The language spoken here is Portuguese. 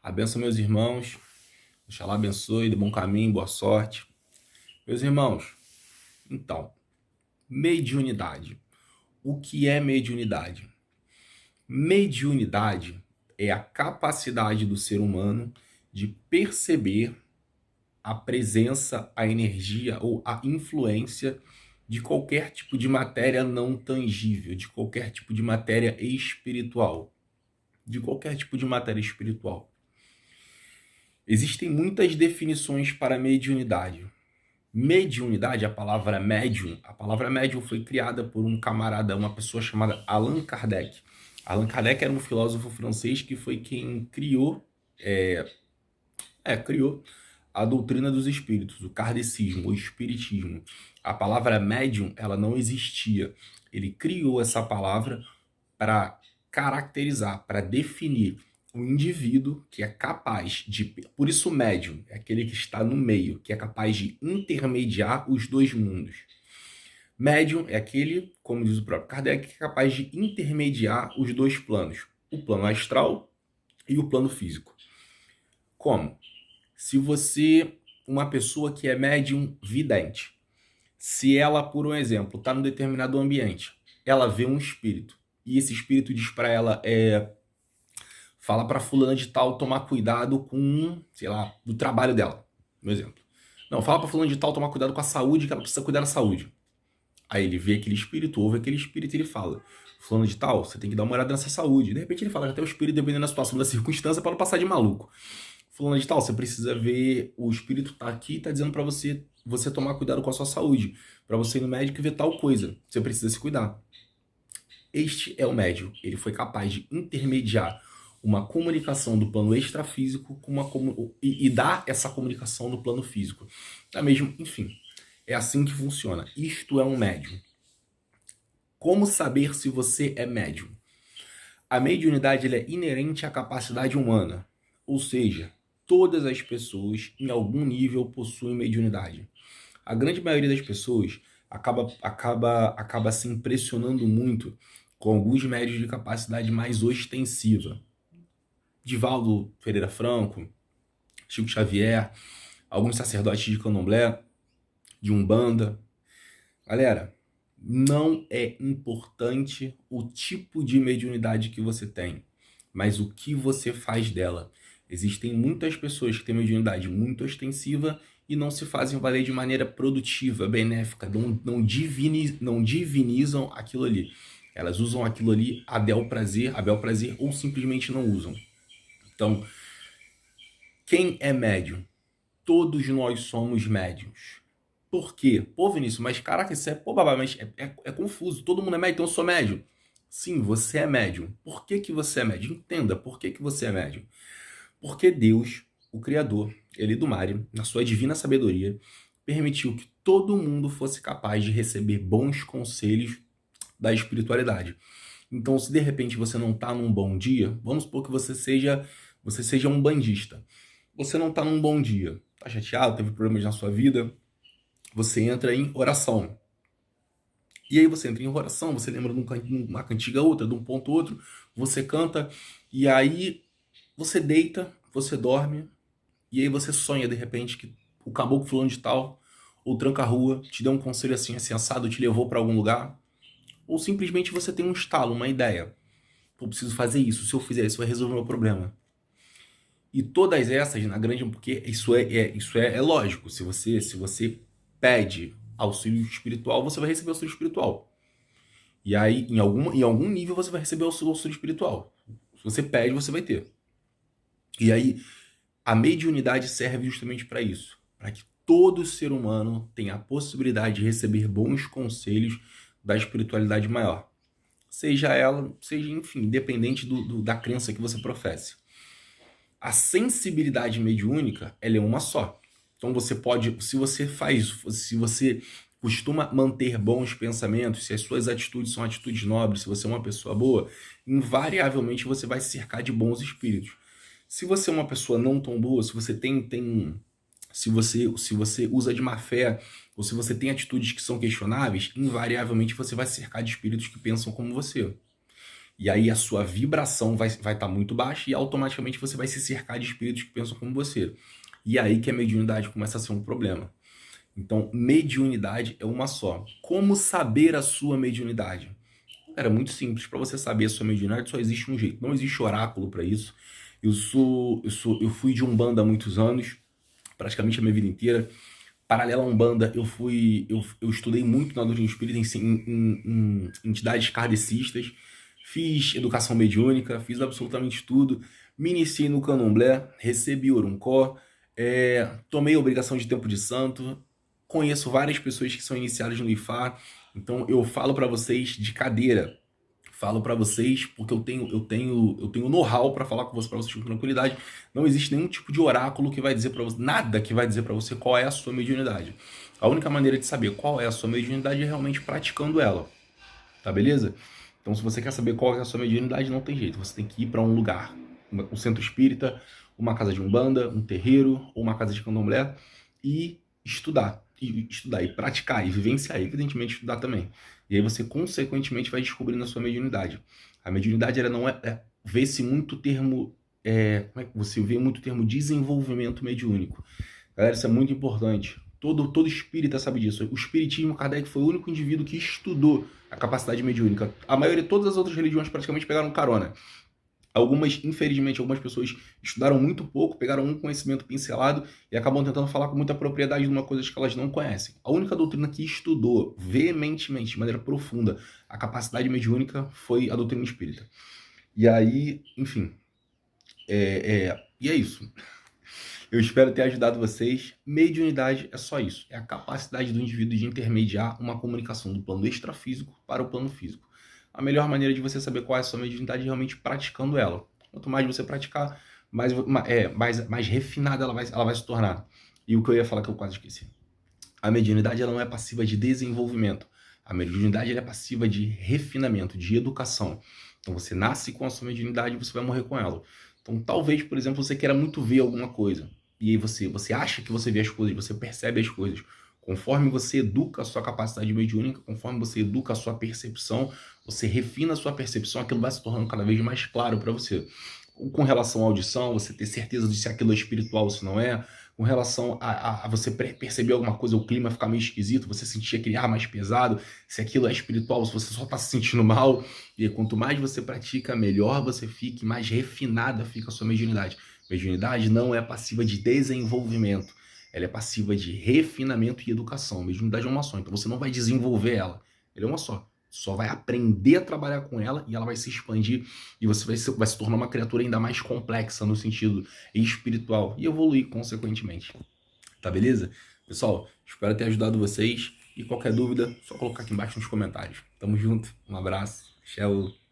Abençoe meus irmãos. Oxalá abençoe, dê bom caminho, boa sorte. Meus irmãos, então, mediunidade. O que é mediunidade? Mediunidade é a capacidade do ser humano de perceber a presença, a energia ou a influência de qualquer tipo de matéria não tangível, de qualquer tipo de matéria espiritual. De qualquer tipo de matéria espiritual. Existem muitas definições para mediunidade. Mediunidade, a palavra médium foi criada por um camarada, uma pessoa chamada Allan Kardec. Allan Kardec era um filósofo francês que foi quem criou a doutrina dos espíritos, o kardecismo, o espiritismo. A palavra médium, ela não existia. Ele criou essa palavra para caracterizar, para definir um indivíduo que é capaz de... Por isso médium é aquele que está no meio, que é capaz de intermediar os dois mundos. Médium é aquele, como diz o próprio Kardec, que é capaz de intermediar os dois planos, o plano astral e o plano físico. Como? Se você, uma pessoa que é médium vidente, se ela, por um exemplo, está num determinado ambiente, ela vê um espírito, e esse espírito diz para ela, fala para fulana de tal tomar cuidado com, sei lá, do trabalho dela, por exemplo. Não, fala para fulana de tal tomar cuidado com a saúde, que ela precisa cuidar da saúde. Aí ele vê aquele espírito, ouve aquele espírito e ele fala, fulano de tal, você tem que dar uma olhada nessa saúde. De repente ele fala que até o espírito, dependendo da situação, da circunstância, para não passar de maluco. Fulano de tal, você precisa ver, o espírito tá aqui e tá dizendo para você tomar cuidado com a sua saúde, para você ir no médico e ver tal coisa. Você precisa se cuidar. Este é o médium. Ele foi capaz de intermediar uma comunicação do plano extrafísico e dar essa comunicação no plano físico. É mesmo, enfim, é assim que funciona. Isto é um médium. Como saber se você é médium? A mediunidade é inerente à capacidade humana, ou seja, todas as pessoas em algum nível possuem mediunidade. A grande maioria das pessoas acaba se impressionando muito com alguns médios de capacidade mais ostensiva. Divaldo Pereira Franco, Chico Xavier, alguns sacerdotes de candomblé, de umbanda. Galera, não é importante o tipo de mediunidade que você tem, mas o que você faz dela. Existem muitas pessoas que têm mediunidade muito ostensiva e não se fazem valer de maneira produtiva, benéfica, não divinizam aquilo ali. Elas usam aquilo ali a bel prazer ou simplesmente não usam. Então, quem é médium? Todos nós somos médiums. Por quê? Pô, Vinícius, mas caraca, isso mas é confuso. Todo mundo é médium, então eu sou médium. Sim, você é médium. Por que você é médium? Entenda por que você é médium. Porque Deus, o Criador, ele do Mari, na sua divina sabedoria, permitiu que todo mundo fosse capaz de receber bons conselhos da espiritualidade. Então, se de repente você não está num bom dia, vamos supor que você seja um bandista. Você não está num bom dia, está chateado, teve problemas na sua vida, você entra em oração. E aí você entra em oração, você lembra de uma cantiga outra, de um ponto outro, você canta, e aí você deita, você dorme, e aí você sonha de repente que o caboclo fulano de tal, ou tranca-rua, te deu um conselho assim assado, te levou para algum lugar, ou simplesmente você tem um estalo, uma ideia. Eu preciso fazer isso, se eu fizer isso vai resolver o meu problema. E todas essas, na grande, porque isso é lógico, se você pede auxílio espiritual, você vai receber auxílio espiritual. E aí, em algum nível, você vai receber auxílio espiritual. Se você pede, você vai ter. E aí, a mediunidade serve justamente para isso, para que todo ser humano tenha a possibilidade de receber bons conselhos da espiritualidade maior. Seja, enfim, independente da crença que você professe. A sensibilidade mediúnica, ela é uma só. Então você pode, se você costuma manter bons pensamentos, se as suas atitudes são atitudes nobres, se você é uma pessoa boa, invariavelmente você vai se cercar de bons espíritos. Se você é uma pessoa não tão boa, se você se você usa de má fé, ou se você tem atitudes que são questionáveis, invariavelmente você vai se cercar de espíritos que pensam como você. E aí a sua vibração vai estar muito baixa e automaticamente você vai se cercar de espíritos que pensam como você. E aí que a mediunidade começa a ser um problema. Então, mediunidade é uma só. Como saber a sua mediunidade? Cara, é muito simples. Para você saber a sua mediunidade, só existe um jeito. Não existe oráculo para isso. Eu fui de Umbanda há muitos anos, praticamente a minha vida inteira. Paralela à Umbanda, eu estudei muito na doutrina espírita em entidades kardecistas, fiz educação mediúnica, fiz absolutamente tudo, me iniciei no candomblé, recebi oruncó, tomei a obrigação de tempo de santo, conheço várias pessoas que são iniciadas no IFA, então eu falo para vocês de cadeira, falo para vocês porque eu tenho know-how para falar com vocês, para vocês com tranquilidade. Não existe nenhum tipo de oráculo que vai dizer para você, nada que vai dizer para você qual é a sua mediunidade. A única maneira de saber qual é a sua mediunidade é realmente praticando ela, tá beleza? Então, se você quer saber qual é a sua mediunidade, não tem jeito. Você tem que ir para um lugar, um centro espírita, uma casa de umbanda, um terreiro ou uma casa de candomblé e estudar. E praticar, e vivenciar, e evidentemente estudar também. E aí você, consequentemente, vai descobrindo a sua mediunidade. A mediunidade, ela não vê-se muito termo... como é que você vê muito termo desenvolvimento mediúnico. Galera, isso é muito importante. Todo espírita sabe disso. O espiritismo, Kardec foi o único indivíduo que estudou a capacidade mediúnica. A maioria, todas as outras religiões praticamente pegaram carona. Algumas, infelizmente, algumas pessoas estudaram muito pouco, pegaram um conhecimento pincelado e acabam tentando falar com muita propriedade de uma coisa que elas não conhecem. A única doutrina que estudou veementemente, de maneira profunda, a capacidade mediúnica foi a doutrina espírita. E aí, enfim, e é isso. Eu espero ter ajudado vocês. Mediunidade é só isso. É a capacidade do indivíduo de intermediar uma comunicação do plano extrafísico para o plano físico. A melhor maneira de você saber qual é a sua mediunidade é realmente praticando ela. Quanto mais você praticar, mais refinada ela vai se tornar. E o que eu ia falar que eu quase esqueci. A mediunidade ela não é passiva de desenvolvimento. A mediunidade ela é passiva de refinamento, de educação. Então você nasce com a sua mediunidade e você vai morrer com ela. Então talvez, por exemplo, você queira muito ver alguma coisa. E aí você acha que você vê as coisas, você percebe as coisas. Conforme você educa a sua capacidade mediúnica, conforme você educa a sua percepção, você refina a sua percepção, aquilo vai se tornando cada vez mais claro para você. Com relação à audição, você ter certeza de se aquilo é espiritual ou se não é. Com relação a você perceber alguma coisa, o clima ficar meio esquisito, você sentir aquele ar mais pesado, se aquilo é espiritual, se você só está se sentindo mal. E aí, quanto mais você pratica, melhor você fica e mais refinada fica a sua mediunidade. Mediunidade não é passiva de desenvolvimento, ela é passiva de refinamento e educação. Mediunidade é uma só, então você não vai desenvolver ela, ela é uma só. Só vai aprender a trabalhar com ela e ela vai se expandir e você vai se tornar uma criatura ainda mais complexa no sentido espiritual e evoluir consequentemente. Tá beleza? Pessoal, espero ter ajudado vocês e qualquer dúvida, só colocar aqui embaixo nos comentários. Tamo junto, um abraço, tchau.